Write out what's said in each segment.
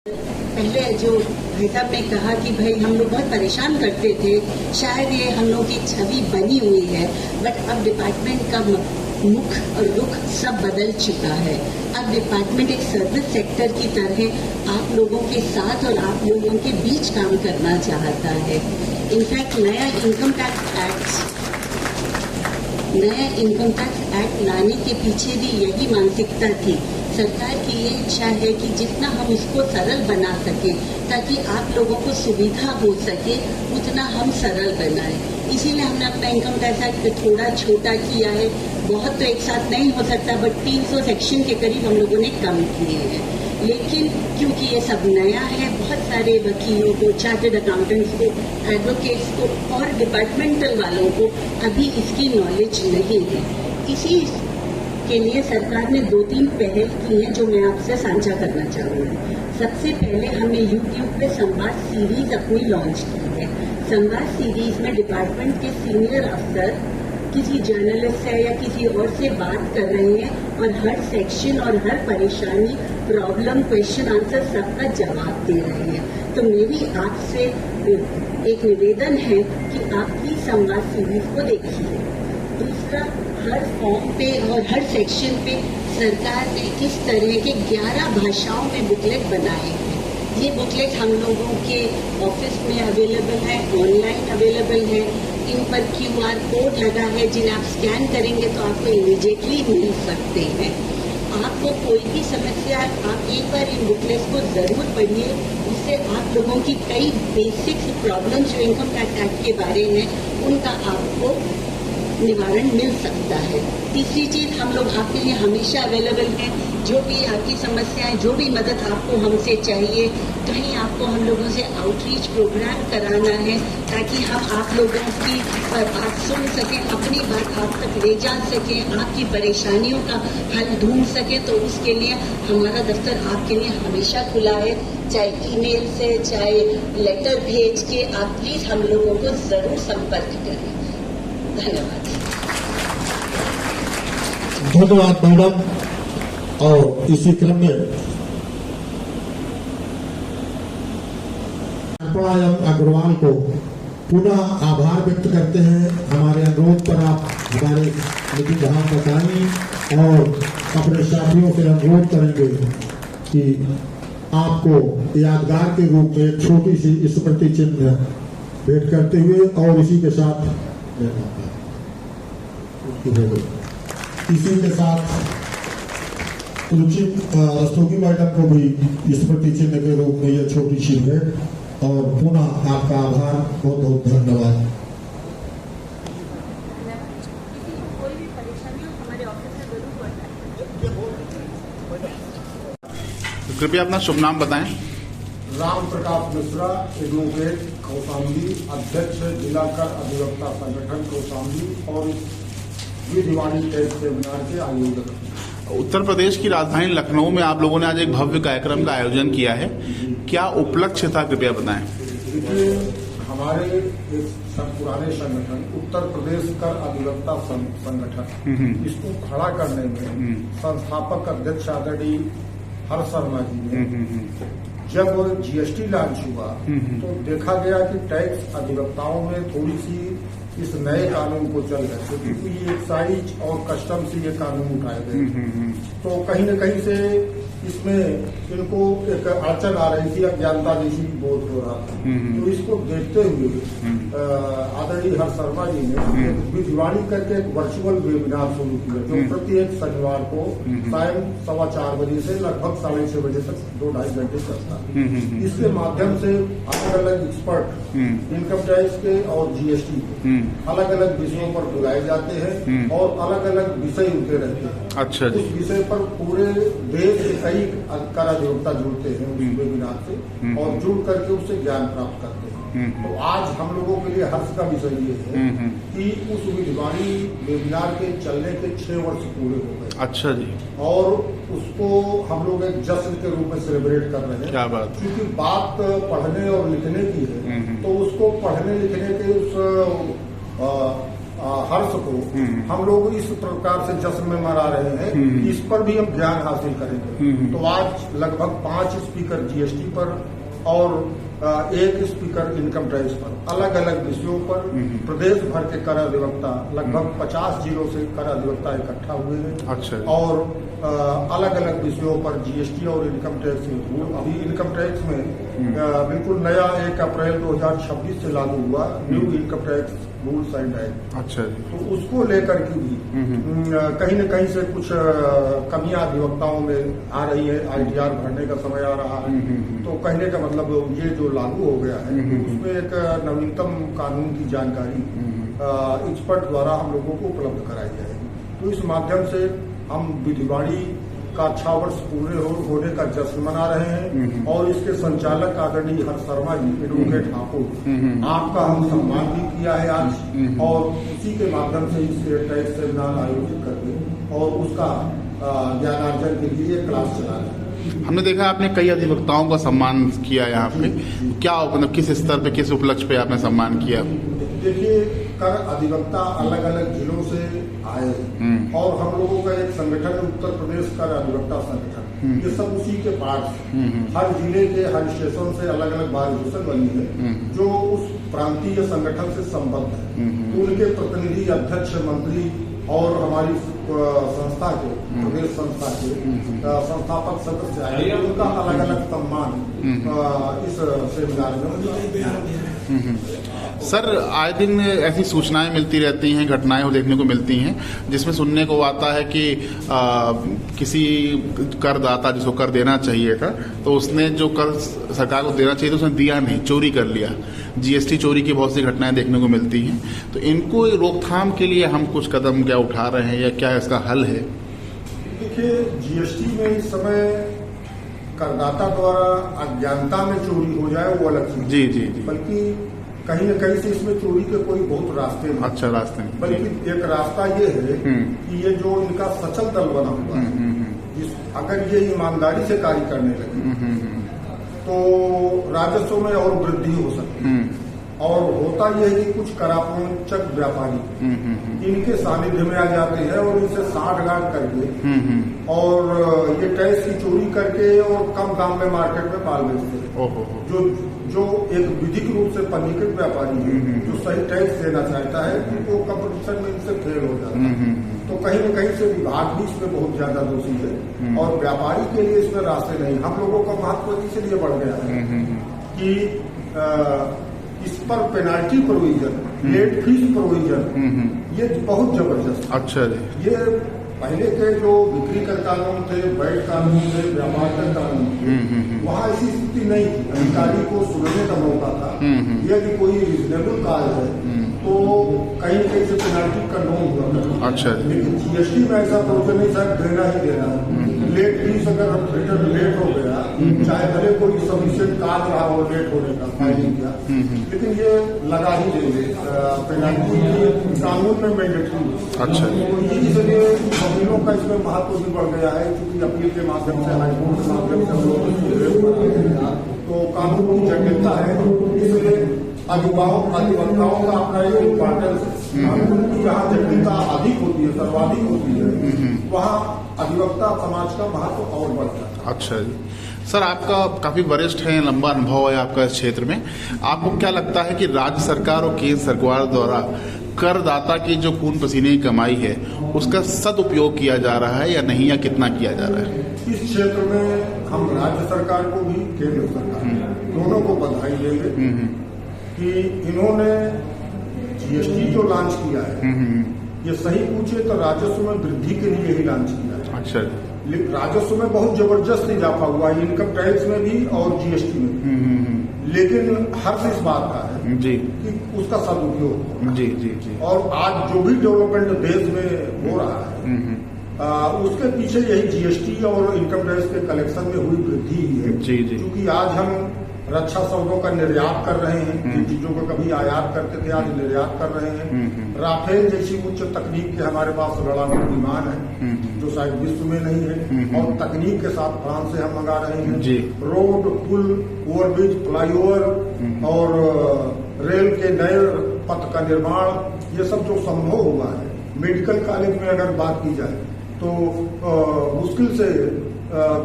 पहले जो भाई साहब ने कहा कि भाई हम लोग बहुत परेशान करते थे, शायद ये हम लोग की छवि बनी हुई है, बट अब डिपार्टमेंट का मुख और रुख सब बदल चुका है। अब डिपार्टमेंट एक सर्विस सेक्टर की तरह आप लोगों के साथ और आप लोगों के बीच काम करना चाहता है। इनफैक्ट नया इनकम टैक्स एक्ट लाने के पीछे भी यही मानसिकता थी। सरकार की ये इच्छा है कि जितना हम इसको सरल बना सके ताकि आप लोगों को सुविधा हो सके, उतना हम सरल बनाएं। इसीलिए हमने अपना इनकम टैक्स एक्ट थोड़ा छोटा किया है। बहुत तो एक साथ नहीं हो सकता, बट 300 सेक्शन के करीब हम लोगों ने कम किए हैं। लेकिन क्योंकि ये सब नया है, बहुत सारे वकीलों को, चार्टर्ड अकाउंटेंट्स को, एडवोकेट्स को और डिपार्टमेंटल वालों को अभी इसकी नॉलेज नहीं है। इसी के लिए सरकार ने 2-3 पहल की हैं जो मैं आपसे साझा करना चाहूँगी। सबसे पहले हमने YouTube पे संवाद सीरीज अपनी लॉन्च की है। संवाद सीरीज में डिपार्टमेंट के सीनियर अफसर किसी जर्नलिस्ट से या किसी और से बात कर रहे हैं और हर सेक्शन और हर परेशानी, प्रॉब्लम, क्वेश्चन आंसर सबका जवाब दे रहे हैं। तो मेरी आपसे एक निवेदन है कि आप प्लीज संवाद सीरीज को देखिए। दूसरा, हर फॉर्म पे और हर सेक्शन पे सरकार ने इस तरह के 11 भाषाओं में बुकलेट बनाए हैं। ये बुकलेट हम लोगों के ऑफिस में अवेलेबल है, ऑनलाइन अवेलेबल है। इन पर QR कोड लगा है, जिन्हें आप स्कैन करेंगे तो आपको इमीडिएटली मिल सकते हैं। आपको कोई भी समस्या, आप एक बार इन बुकलेट्स को जरूर पढ़िए। उससे आप लोगों की कई बेसिक प्रॉब्लम्स जो इनकम टैक्स एक्ट के बारे में, उनका आपको निवारण मिल सकता है। तीसरी चीज, हम लोग आपके लिए हमेशा अवेलेबल हैं। जो भी आपकी समस्याएं, जो भी मदद आपको हमसे चाहिए, कहीं आपको हम लोगों से आउटरीच प्रोग्राम कराना है ताकि हम आप लोगों की बात सुन सकें, अपनी बात आप तक ले जा सकें, आपकी परेशानियों का हल ढूंढ सकें, तो उसके लिए हमारा दफ्तर आपके लिए हमेशा खुला है। चाहे ईमेल से, चाहे लेटर भेज के, आप प्लीज हम लोगों को जरूर संपर्क करें। धन्यवाद। धन्यवाद मैडम। और इसी क्रम में अग्रवाल को पुनः आभार व्यक्त करते हैं। हमारे अनुरोध पर आप हमारे मीटिंग जहां बताएं और अपने साथियों से अनुरोध करेंगे कि आपको यादगार के रूप में एक छोटी सी स्मृति चिन्ह भेंट करते हुए और इसी के साथ उचित रस्तोगी मैडम को भी स्मृति चिन्ह के रूप में यह छोटी सी भेंट और पुनः आपका आभार, बहुत बहुत धन्यवाद। कृपया अपना शुभ नाम बताएं। राम प्रकाश मिश्रा, एडवोकेट, कौशाम्बी, अध्यक्ष जिला कर अधिवक्ता संगठन कौशाम्बी और ये दिवाली टैक्स सेमिनार के आयोजक। उत्तर प्रदेश की राजधानी लखनऊ में आप लोगों ने आज एक भव्य कार्यक्रम का आयोजन किया है, क्या उपलक्ष्य था, कृपया बताएं। देखिए, हमारे एक पुराने संगठन उत्तर प्रदेश कर अधिवक्ता संगठन, इसको खड़ा करने में संस्थापक अध्यक्ष आदरणीय हर्ष शर्मा जी ने जब GST लॉन्च हुआ तो देखा गया कि टैक्स अधिवक्ताओं में थोड़ी सी इस नए कानून को चल रहे थे, क्योंकि ये एक्साइज और कस्टम से ये कानून उठाए गए, तो कहीं न कहीं से इसमें इनको एक अड़चन आ रही थी, अज्ञानता जैसी बोध हो रहा था। तो इसको देखते हुए आदरणीय हर्ष शर्मा जी ने दिवाली करके एक वर्चुअल वेबिनार शुरू किया, जो प्रत्येक शनिवार को सायं 4:15 बजे से लगभग 6:30 बजे तक 2-2.5 घंटे चलता है। इसके माध्यम से अलग अलग एक्सपर्ट इनकम टैक्स के और GST के अलग अलग विषयों पर बुलाए जाते हैं और अलग अलग विषय उनके रहते हैं। अच्छा जी। उस विषय पर पूरे देश के कई कर अधिवक्ता जुड़ते हैं उस वेबिनार से और जुड़ करके उससे ज्ञान प्राप्त करते हैं। तो आज हम लोगों के लिए हर्ष का विषय ये है कि उस दिवाली वेबिनार के चलने के 6 वर्ष पूरे हो गए। अच्छा जी। और उसको हम लोग एक जश्न के रूप में सेलिब्रेट कर रहे हैं। क्या बात। क्योंकि बात पढ़ने और लिखने की है, तो उसको पढ़ने लिखने के उस हर्ष को हम लोग इस प्रकार से जश्न में मना रहे हैं, इस पर भी हम ज्ञान हासिल करेंगे। तो आज लगभग 5 स्पीकर जीएसटी पर और 1 स्पीकर इनकम टैक्स पर अलग अलग विषयों पर प्रदेश भर के कर अधिवक्ता लगभग 50 जिलों से कर अधिवक्ता इकट्ठा हुए हैं। अच्छा। और अलग अलग विषयों पर जीएसटी और इनकम टैक्स रूल, अभी इनकम टैक्स में बिल्कुल नया 1 अप्रैल 2026 से लागू हुआ new income tax rules and act. अच्छा। तो उसको लेकर के भी कहीं न कहीं से कुछ कमियां अधिवक्ताओं में आ रही है। आईटीआर भरने का समय आ रहा है, तो कहने का मतलब ये जो लागू हो गया है उसमें एक नवीनतम कानून की जानकारी एक्सपर्ट द्वारा हम लोगों को उपलब्ध कराई जाएगी। तो इस माध्यम से हम विधिवाणी का 6 वर्ष पूरे होने का जश्न मना रहे हैं और इसके संचालक आदरणीय हर्ष शर्मा जी, एडवोकेट ठाकुर, आपका हम सम्मान भी किया है आज, और उसी के माध्यम से इस टैक्स सेमिनार आयोजित करके और उसका ज्ञानार्जन के लिए क्लास चला रहे हैं। हमने देखा आपने कई अधिवक्ताओं का सम्मान किया यहाँ पे, क्या मतलब किस स्तर पे, किस उपलक्ष्य पे आपने सम्मान किया? देखिए, कर अधिवक्ता अलग अलग जिलों से आए और हम लोगों का एक संगठन है उत्तर प्रदेश कर अधिवक्ता संगठन, ये सब उसी के पार्ट हर जिले के हर स्टेशन से अलग अलग बार डिवीजन बनी है जो उस प्रांतीय संगठन से संबद्ध है। तो उनके प्रतिनिधि, अध्यक्ष, मंत्री और हमारी संस्था के प्रदेश संस्था के संस्थापक सदस्य आए, उनका अलग अलग सम्मान इस सेमिनार में। सर, आए दिन ऐसी सूचनाएं मिलती रहती हैं, घटनाएं देखने को मिलती हैं जिसमें सुनने को आता है कि किसी करदाता जिसको कर देना चाहिए था, तो उसने जो कर सरकार को देना चाहिए था उसने दिया नहीं, चोरी कर लिया। जीएसटी चोरी की बहुत सी घटनाएं देखने को मिलती हैं, तो इनको रोकथाम के लिए हम कुछ कदम क्या उठा रहे हैं या क्या इसका हल है? देखिए, जीएसटी में इस समय करदाता द्वारा अज्ञानता में चोरी हो जाए वो अलग चीज, जी जी, बल्कि कहीं न कहीं से इसमें चोरी के कोई बहुत रास्ते नहीं। अच्छा, रास्ते नहीं, बल्कि एक रास्ता ये है कि ये जो इनका सचल दल बना हुआ है, अगर ये ईमानदारी से कार्य करने लगे तो राजस्व में और वृद्धि हो सकती है। और होता यह है कि कुछ करापोचक व्यापारी इनके सानिध्य में आ जाते हैं और इनसे साठगांठ करके और ये टैक्स की चोरी करके और कम दाम में मार्केट में माल बेचते हैं। जो एक विधिक रूप से पंजीकृत व्यापारी है जो सही टैक्स देना चाहता है, वो कंपटीशन में इनसे फेल हो जाता है। तो कहीं न कहीं से विभाग भी इसमें बहुत ज्यादा दोषी है और व्यापारी के लिए इसमें रास्ते नहीं। हम लोगों का महत्व इसलिए बढ़ गया है कि इस पर penalty provision, late fee provision, ये बहुत जबरदस्त। अच्छा जी। ये पहले के जो बिक्री कर कानून थे, बैठ कानून थे, व्यापार कर कानून थे, वहाँ ऐसी स्थिति नहीं थी। अधिकारी को सुनने का मौका था, यदि कोई रिजनेबल कार्य है तो कहीं कहीं से पेनाल्टी कंडोम हुआ। अच्छा। लेकिन जीएसटी में ऐसा प्रोविजन नहीं था, देना ही देना है। लेट फीस अगर रिटर्न लेट हो गया, चाहे भले कोई सफिशिएंट कार्य रहा हो लेट होने का, फाइलिंग किया, लेकिन ये लगा ही देंगे पेनाल्टी कानून में मैंडेटरी। अच्छा। तो इसलिए वकीलों का इसमें महत्व भी बढ़ गया है, क्योंकि अपील के माध्यम से, हाईकोर्ट के माध्यम से हम लोग तो कानून की जटिलता है, इसलिए अधिवक्ताओं का अपना एक इम्पोर्टेंस है। कानून की जहाँ जटिलता अधिक होती है, सर्वाधिक होती है, वहाँ अधिवक्ता समाज का महत्व और बढ़ता है। अच्छा जी। सर, आपका काफी वरिष्ठ है, लंबा अनुभव है आपका इस क्षेत्र में, आपको क्या लगता है कि राज्य सरकार और केंद्र सरकार द्वारा करदाता की जो खून पसीने की कमाई है उसका सदुपयोग किया जा रहा है या नहीं, या कितना किया जा रहा है? इस क्षेत्र में हम राज्य सरकार को भी, केंद्र सरकार दोनों को बधाई देंगे कि इन्होंने जीएसटी जो लॉन्च किया है, ये सही पूछे तो राजस्व में वृद्धि के लिए ही लॉन्च किया है। अच्छा। लेकिन राजस्व में बहुत जबरदस्त इजाफा हुआ है, इनकम टैक्स में भी और जीएसटी में भी। लेकिन हर्ष इस बात का है जी कि उसका सदुपयोग जी जी जी। और आज जो भी डेवलपमेंट देश में हो रहा है उसके पीछे यही जीएसटी और इनकम टैक्स के कलेक्शन में हुई वृद्धि ही है। जी जी। क्योंकि आज हम रक्षा सौदों का निर्यात कर रहे हैं, जिन चीजों को कभी आयात करते थे आज निर्यात कर रहे हैं। राफेल जैसी उच्च तकनीक के हमारे पास लड़ाकू विमान है जो शायद विश्व में नहीं है, और तकनीक के साथ फ्रांस से हम मंगा रहे हैं। रोड, पुल, ओवरब्रिज, फ्लाईओवर और रेल के नए पथ का निर्माण, ये सब जो संभव हुआ है। मेडिकल कॉलेज में अगर बात की जाए तो मुश्किल से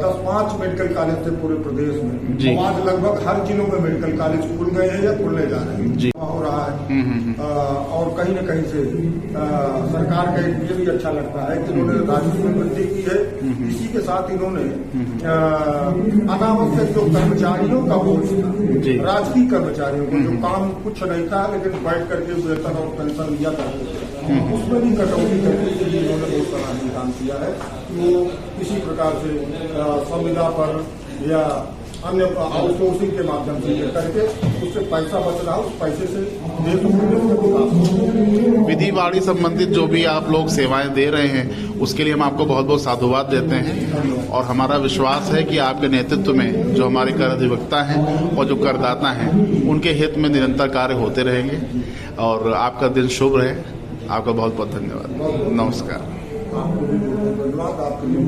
10-5 मेडिकल कॉलेज थे पूरे प्रदेश में। जी। आज लगभग हर जिलों में मेडिकल कॉलेज खुल गए हैं या खुलने जा रहे हैं। जी। हो रहा है। और कहीं न कहीं से सरकार का ये भी अच्छा लगता है कि इन्होंने राजस्व में वृद्धि की है। इसी के साथ इन्होंने अनावश्यक जो कर्मचारियों का बोझ था, राजकीय कर्मचारियों को जो काम कुछ नहीं था लेकिन बैठ करके वेतन और पेंशन लिया करते थे, उसमें भी कटौती करने के लिए इन्होंने बहुत सराहनीय काम किया है। वो किसी प्रकार से संविदा पर या अन्य आउटसोर्सिंग के माध्यम से ये करके उससे पैसा बच रहा, उस पैसे से देश को विधि बाड़ी संबंधित जो भी आप लोग सेवाएं दे रहे हैं उसके लिए हम आपको बहुत बहुत साधुवाद देते हैं और हमारा विश्वास है कि आपके नेतृत्व में जो हमारे कर अधिवक्ता हैं और जो करदाता हैं उनके हित में निरंतर कार्य होते रहेंगे और आपका दिन शुभ रहे। आपका बहुत बहुत धन्यवाद। नमस्कार। आपको भी धन्यवाद। आपके लिए